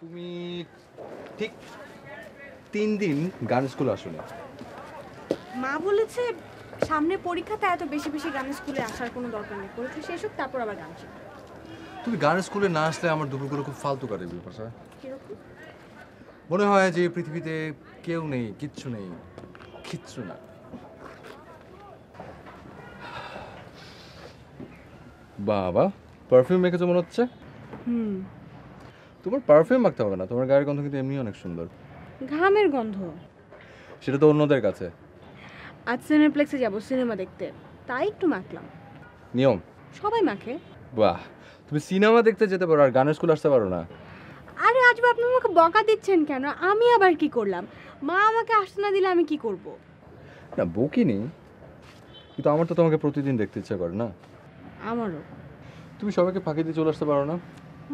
তুমি ঠিক 3 দিন গান স্কুলে আসোনি। মা বলেছে সামনে পরীক্ষাতে এত বেশি বেশি গান স্কুলে আসার কোনো দরকার নেই, পরীক্ষা শেষ হোক তারপর আবার গান শিখব। তুমি গান স্কুলে না আসলে আমার দুপুরগুলো খুব ফালতু কাটে বিপাশা। কিরকম? মনে হয় যে পৃথিবীতে কেউ নেই, কিচ্ছু নেই, কিচ্ছু না। বাবা, পারফিউম মেখেছো মনে হচ্ছে। তোমার পারফিউম মাখতে হবে না, তোমার গায়ের গন্ধ কিন্তু এমনি অনেক সুন্দর। ঘামের গন্ধ। সেটা তো অন্যদের কাছে। আজ সিনেপ্লেক্সে যাবো সিনেমা দেখতে, তাই একটু মাখলাম। নিয়ম। সবাই মাখে। বাহ, তুমি সিনেমা দেখতে যেতে পারো আর গানের স্কুল আসতে পারো না? আরে আজ আপনি আমাকে বকা দিচ্ছেন কেন? আমি আবার কি করলাম? মা আমাকে আসতে না দিলে আমি কি করব? না বকি নেই, কিন্তু আমার তো তোমাকে প্রতিদিন দেখতে ইচ্ছা করে না। আমারও। তুমি সবাইকে ফাঁকি দিয়ে চলে আসতে পারো না?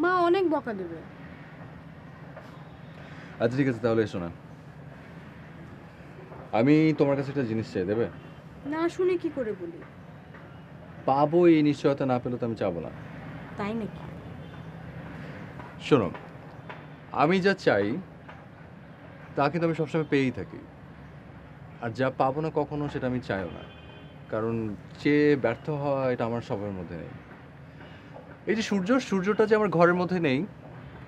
মা অনেক বকা দেবে। আচ্ছা ঠিক আছে, তাহলে এসো না। আমি তোমার কাছে একটা জিনিস চাই, দেবে? না শুনে কি করে বলি? পাবো এই নিশ্চয়তা না পেলে তো আমি চাবো না। তাই নাকি? শোনো, আমি যা চাই তা কিন্তু আমি সবসময় পেয়েই থাকি, আর যা পাবো না কখনো সেটা আমি চাইও না, কারণ চেয়ে ব্যর্থ হওয়া এটা আমার স্বভাবের মধ্যে নেই। এই যে সূর্যটা যে আমার ঘরের মধ্যে নেই,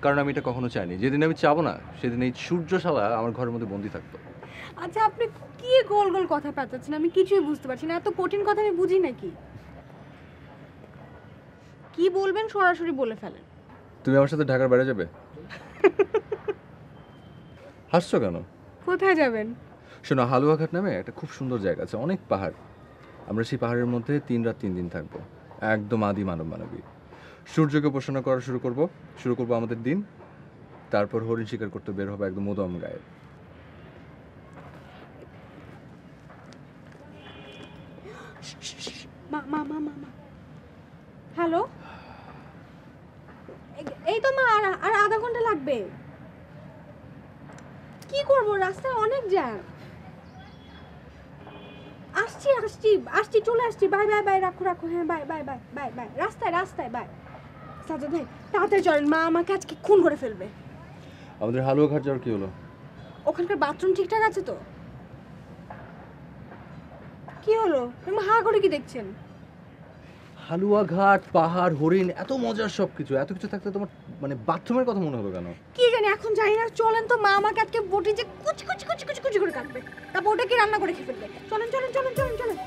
কারণ আমি এটা কখনো চাইনি। যেদিন আমি চাবো না সেদিন এই সূর্যশালা আমার ঘরের মধ্যে বন্দি থাকতো। আচ্ছা আপনি কি গোল গোল কথা পেঁচাচ্ছেন? আমি কিছুই বুঝতে পারছি না। এত কঠিন কথা আমি বুঝি নাকি? কি বলবেন সরাসরি বলে ফেলেন। তুমি আমার সাথে ঢাকার বাইরে যাবে? হাসছো কেন? কোথায় যাবেন? শোনো, হালুয়াঘাট নামে একটা খুব সুন্দর জায়গা আছে, অনেক পাহাড়। আমরা সেই পাহাড়ের মধ্যে 3 রাত 3 দিন থাকবো, একদম আদি মানব মানবী। সূর্যকে উপাসনা করা শুরু করবো আমাদের দিন। তারপর হরিণ শিকার করতে বের হবে একদম উদম গায়ে। মা মা মা মা মা হ্যালো, এই তো মা, আর আধা ঘন্টা লাগবে। কি করব, রাস্তায় অনেক জ্যাম। আসছি আসছি আসছি, চলে আসছি। বাই বাই বাই, রাখো রাখো। হ্যাঁ bye bye bye bye bye. রাস্তায় রাস্তায় বাই। সাজা ভাই তাড়াতাড়ি চলেন, মা আমাকে আজকে খুন করে ফেলবে। আমাদের হালুয়াঘাট যাওয়ার কি হলো? ওখানকার বাথরুম ঠিকঠাক আছে তো? কি হলো, তুমি হা করে কি দেখছেন? হালুয়াঘাট, পাহাড়, হরিণ, এত মজার সবকিছু, এত কিছু থাকতে তোমার মানে বাথরুমের কথা মনে হলো কেন? কি জানি, এখন জানি না। চলেন তো, মা আমাকে আজকে বটি যে কুচি কুচি কুচি কুচি কুচি করে কাটবে, তারপর ওটা কি রান্না করে খেয়ে ফেলবে। চলেন চলেন চলেন চলেন চলেন।